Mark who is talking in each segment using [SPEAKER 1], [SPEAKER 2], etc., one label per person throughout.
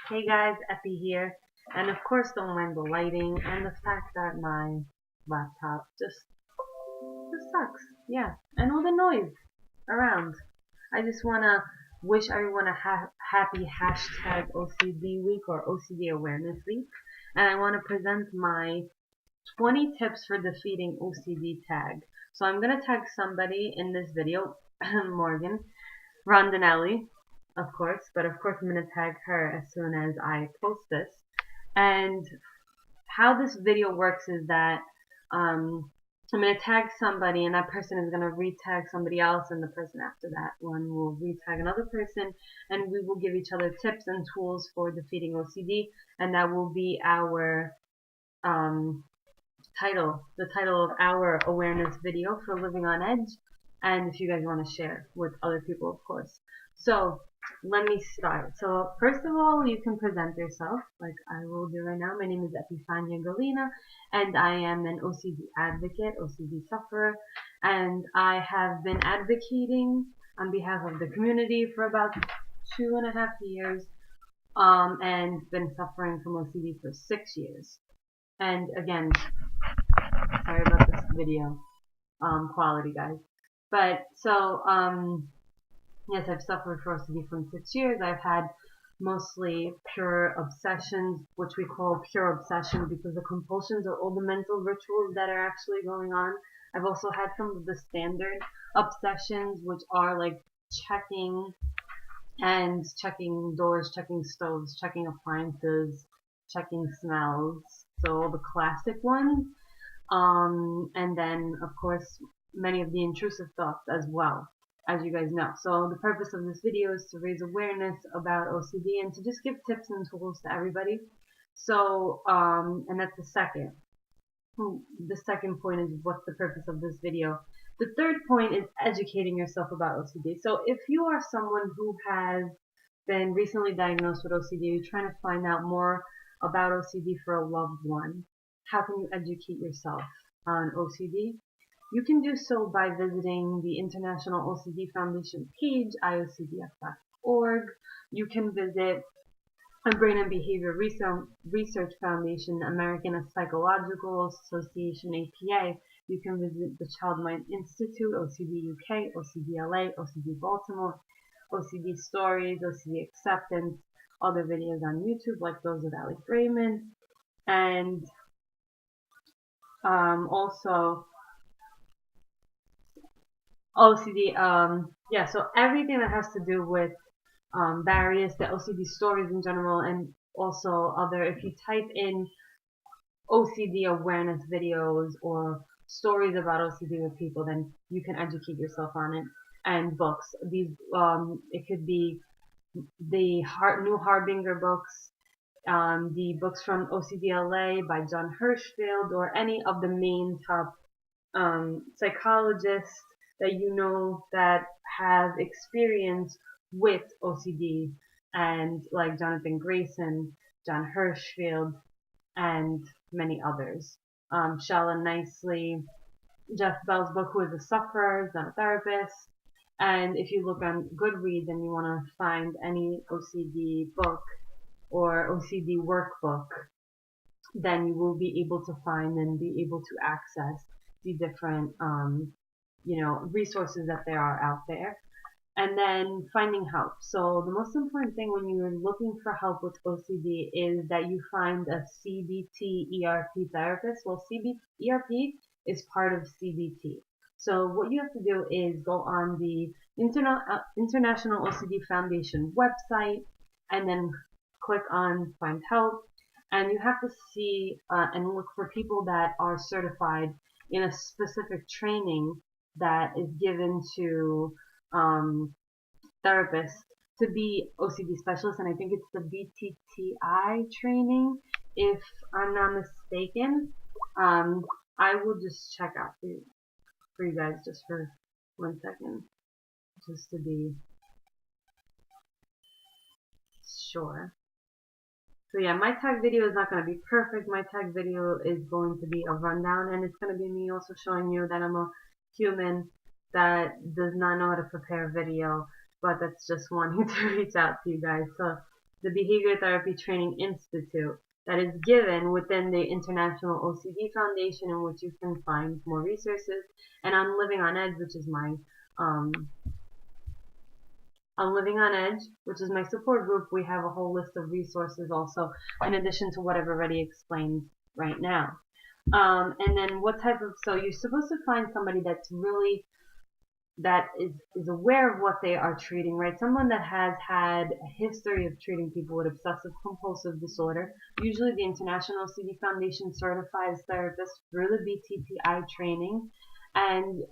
[SPEAKER 1] Hey guys, Epi here, and of course don't mind the lighting and the fact that my laptop just sucks. Yeah, and all the noise around. I just wanna wish everyone a happy hashtag OCD week or OCD awareness week, and I want to present my 20 tips for defeating OCD tag. So I'm gonna tag somebody in this video, Morgan Rondinelli, of course, but of course I'm gonna tag her as soon as I post this. And how this video works is that I'm going to tag somebody, and that person is going to retag somebody else, and the person after that one will retag another person, and we will give each other tips and tools for defeating OCD, and that will be our um, the title of our awareness video for Living on Edge, and if you guys want to share with other people, of course. So let me start. So first of all, you can present yourself like I will do right now. My name is Epifania Galina, and I am an OCD advocate, OCD sufferer, and I have been advocating on behalf of the community for about 2.5 years, and been suffering from OCD for 6 years. And again, sorry about this video quality, guys. But so, yes, I've suffered from OCD for 6 years. I've had mostly pure obsessions, which we call pure obsession because the compulsions are all the mental rituals that are actually going on. I've also had some of the standard obsessions, which are like checking checking doors, checking stoves, checking appliances, checking smells. So all the classic ones. And then, of course, many of the intrusive thoughts as well, as you guys know. So the purpose of this video is to raise awareness about OCD and to just give tips and tools to everybody. So, and that's the second. The second point is what's the purpose of this video. The third point is educating yourself about OCD. So if you are someone who has been recently diagnosed with OCD, you're trying to find out more about OCD for a loved one, how can you educate yourself on OCD? You can do so by visiting the International OCD Foundation page, iocdf.org. You can visit a Brain and Behavior Research Foundation, American Psychological Association, APA. You can visit the Child Mind Institute, OCD UK, OCD LA, OCD Baltimore, OCD Stories, OCD Acceptance, other videos on YouTube like those of Alex Raymond, and also OCD, yeah, so everything that has to do with various, the OCD stories in general, and also other, if you type in OCD awareness videos or stories about OCD with people, then you can educate yourself on it. And books, these, it could be the New Harbinger books, the books from OCDLA by John Hirschfield, or any of the main top psychologists that you know that have experience with OCD, and like Jonathan Grayson, John Hirschfield, and many others. Shella Nicely, Jeff Bell's book, Who is a Sufferer, is not a therapist. And if you look on Goodreads and you want to find any OCD book or OCD workbook, then you will be able to find and be able to access the different, resources that there are out there. And then finding help. So the most important thing when you're looking for help with OCD is that you find a CBT ERP therapist. Well, ERP is part of CBT. So what you have to do is go on the International OCD Foundation website and then click on Find Help. And you have to see and look for people that are certified in a specific training that is given to therapists to be OCD specialists, and I think it's the BTTI training, if I'm not mistaken. I will just check out for you guys just for 1 second, just to be sure. So yeah, my tag video is not going to be perfect. My tag video is going to be a rundown, and it's going to be me also showing you that I'm a human that does not know how to prepare a video, but that's just wanting to reach out to you guys. So the Behavior Therapy Training Institute that is given within the International OCD Foundation, in which you can find more resources. And on Living on Edge, which is my on Living on Edge, which is my support group, we have a whole list of resources also, in addition to what I've already explained right now. And then so you're supposed to find somebody that's really, that is aware of what they are treating, right? Someone that has had a history of treating people with obsessive compulsive disorder. Usually the International OCD Foundation certifies therapists through the BTPI training. And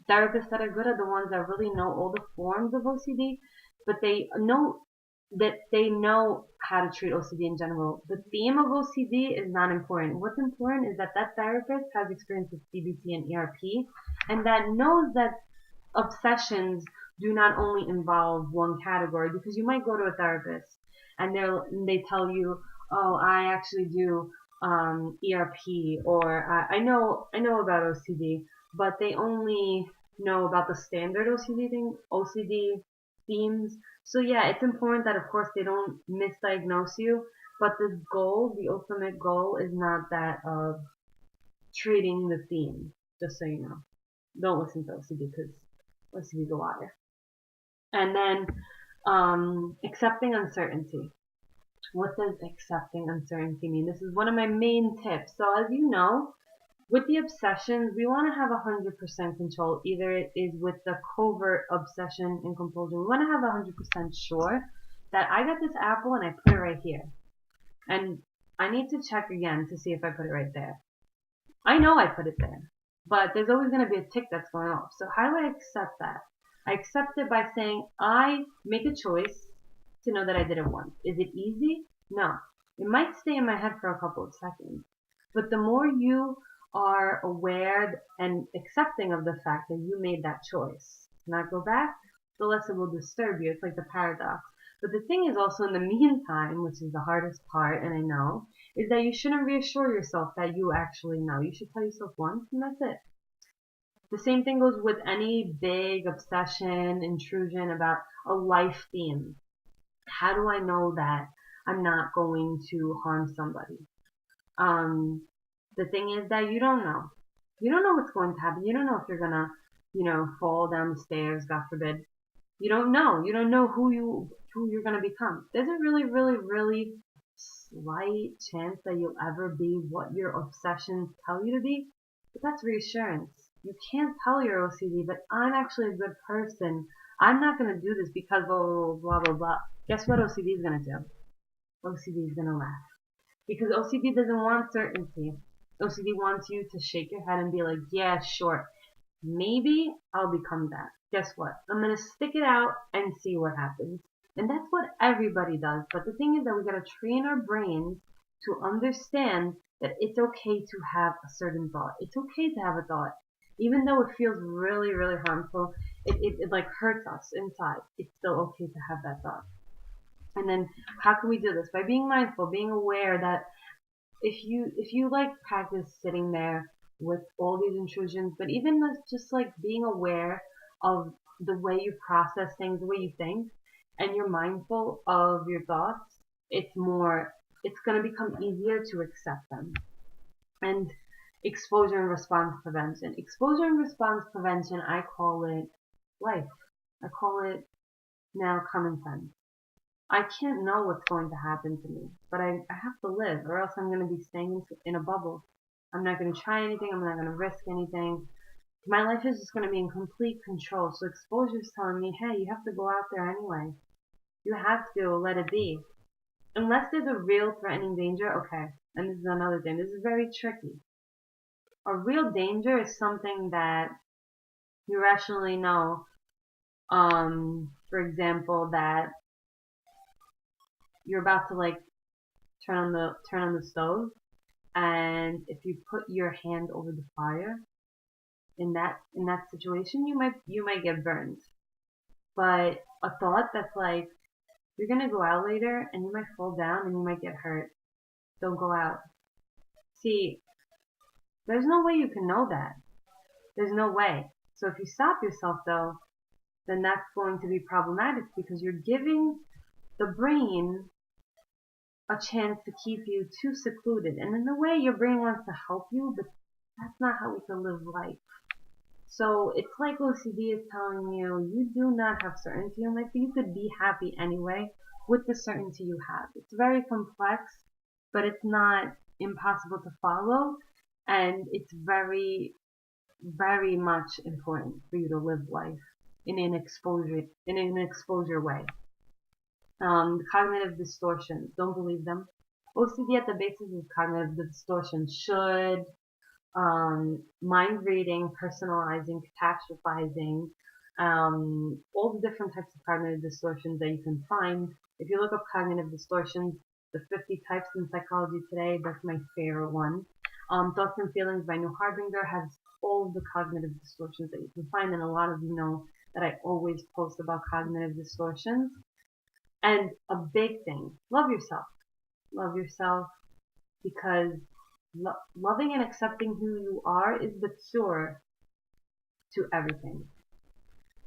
[SPEAKER 1] therapists that are good are the ones that really know all the forms of OCD, but they know how to treat OCD in general. The theme of OCD is not important. What's important is that that therapist has experience with CBT and ERP, and that knows that obsessions do not only involve one category, because you might go to a therapist and they tell you, oh, I actually do ERP, or I know about OCD, but they only know about the standard OCD themes. So yeah, it's important that of course they don't misdiagnose you, but the ultimate goal is not that of treating the theme, just so you know. Don't listen to OCD because OCD is a liar. And then accepting uncertainty. What does accepting uncertainty mean? This is one of my main tips. So as you know, with the obsessions, we want to have 100% control. Either it is with the covert obsession and compulsion. We want to have 100% sure that I got this apple and I put it right here. And I need to check again to see if I put it right there. I know I put it there, but there's always going to be a tick that's going off. So how do I accept that? I accept it by saying I make a choice to know that I did it once. Is it easy? No. It might stay in my head for a couple of seconds. But the more you are aware and accepting of the fact that you made that choice to not go back, the less it will disturb you. It's like the paradox. But the thing is also, in the meantime, which is the hardest part, and I know, is that you shouldn't reassure yourself that you actually know. You should tell yourself once, and that's it. The same thing goes with any big obsession, intrusion about a life theme. How do I know that I'm not going to harm somebody? The thing is that you don't know. You don't know what's going to happen. You don't know if you're gonna, fall down the stairs, God forbid. You don't know. You don't know who you're gonna become. There's a really, really, really slight chance that you'll ever be what your obsessions tell you to be, but that's reassurance. You can't tell your OCD, but I'm actually a good person. I'm not gonna do this because blah blah blah blah. Guess what OCD is gonna do? OCD is gonna laugh. Because OCD doesn't want certainty. OCD wants you to shake your head and be like, yeah, sure, maybe I'll become that. Guess what? I'm going to stick it out and see what happens. And that's what everybody does. But the thing is that we got to train our brains to understand that it's okay to have a certain thought. It's okay to have a thought. Even though it feels really, really harmful, it like hurts us inside. It's still okay to have that thought. And then how can we do this? By being mindful, being aware that if you like practice sitting there with all these intrusions, but even just like being aware of the way you process things, the way you think, and you're mindful of your thoughts, it's going to become easier to accept them. And exposure and response prevention. Exposure and response prevention, I call it life. I call it now common sense. I can't know what's going to happen to me, but I have to live, or else I'm going to be staying in a bubble. I'm not going to try anything. I'm not going to risk anything. My life is just going to be in complete control. So exposure is telling me, hey, you have to go out there anyway. You have to let it be. Unless there's a real threatening danger, okay. And this is another thing. This is very tricky. A real danger is something that you rationally know. For example, that you're about to like turn on the stove, and if you put your hand over the fire, in that situation, you might get burned. But a thought that's like, you're gonna go out later and you might fall down and you might get hurt. Don't go out. See, there's no way you can know that. There's no way. So if you stop yourself though, then that's going to be problematic because you're giving the brain a chance to keep you too secluded. And in a way, your brain wants to help you, but that's not how we can live life. So it's like OCD is telling you, you do not have certainty in life, but you could be happy anyway with the certainty you have. It's very complex, but it's not impossible to follow, and it's very, very much important for you to live life in an exposure way. Cognitive distortions, don't believe them. OCD at the basis is cognitive distortions. Should, mind reading, personalizing, catastrophizing, all the different types of cognitive distortions that you can find. If you look up cognitive distortions, the 50 types in psychology today, that's my favorite one. Thoughts and Feelings by Neil Harbinger has all of the cognitive distortions that you can find, and a lot of you know that I always post about cognitive distortions. And a big thing, love yourself. Love yourself because loving and accepting who you are is the cure to everything.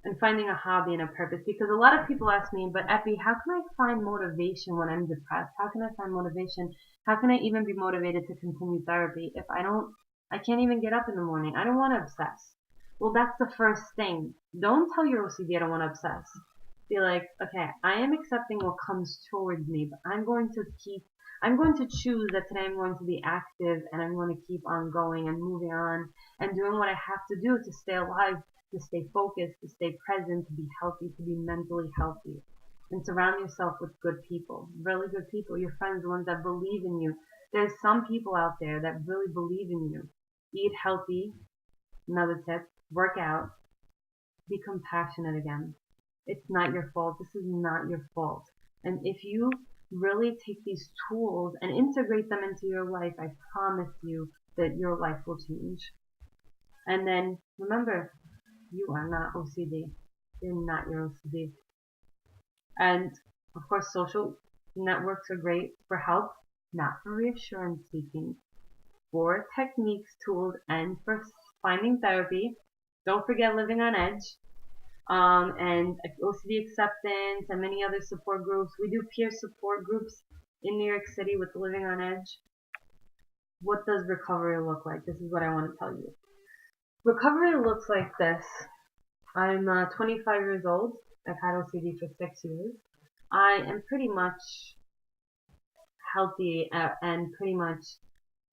[SPEAKER 1] And finding a hobby and a purpose, because a lot of people ask me, but Epi, how can I find motivation when I'm depressed? How can I find motivation? How can I even be motivated to continue therapy if I can't even get up in the morning? I don't want to obsess. Well, that's the first thing. Don't tell your OCD I don't want to obsess. Be like, okay, I am accepting what comes towards me, but I'm going to choose that today I'm going to be active and I'm going to keep on going and moving on and doing what I have to do to stay alive, to stay focused, to stay present, to be healthy, to be mentally healthy. And surround yourself with good people, really good people, your friends, the ones that believe in you. There's some people out there that really believe in you. Eat healthy, another tip, work out, be compassionate again. It's not your fault. This is not your fault. And if you really take these tools and integrate them into your life, I promise you that your life will change. And then remember, you are not OCD. You're not your OCD. And of course, social networks are great for help, not for reassurance seeking, for techniques, tools, and for finding therapy. Don't forget Living on Edge. And OCD acceptance and many other support groups. We do peer support groups in New York City with Living on Edge. What does recovery look like? This is what I want to tell you. Recovery looks like this. I'm 25 years old. I've had OCD for 6 years. I am pretty much healthy and pretty much,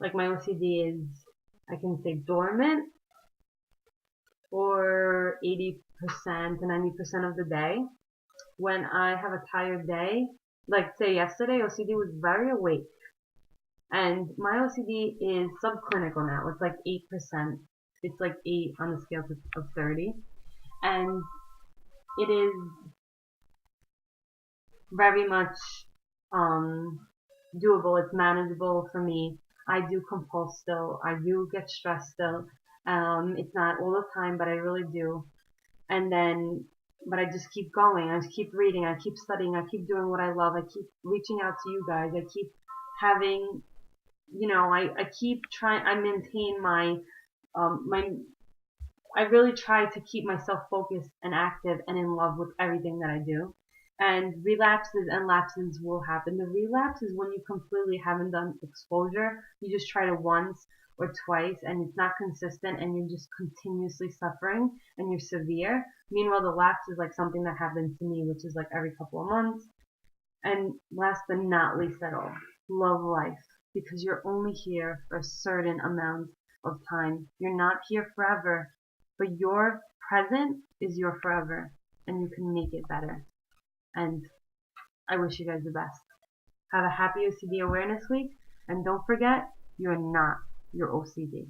[SPEAKER 1] like, my OCD is, I can say, dormant for 80% to 90% of the day. When I have a tired day, like say yesterday, OCD was very awake. And my OCD is subclinical now. It's like 8%. It's like 8 on the scale of 30. And it is very much doable. It's manageable for me. I do compulse still. I do get stressed still. It's not all the time, but I really do. But I just keep going. I just keep reading. I keep studying. I keep doing what I love. I keep reaching out to you guys. I keep having, I keep trying. I maintain I really try to keep myself focused and active and in love with everything that I do. And relapses and lapses will happen. The relapse is when you completely haven't done exposure. You just try to once or twice and it's not consistent and you're just continuously suffering and you're severe. Meanwhile, the lapse is like something that happens to me, which is like every couple of months. And last but not least at all, love life, because you're only here for a certain amount of time. You're not here forever, but your present is your forever and you can make it better. And I wish you guys the best. Have a happy OCD Awareness Week, and don't forget, you're not your OCD.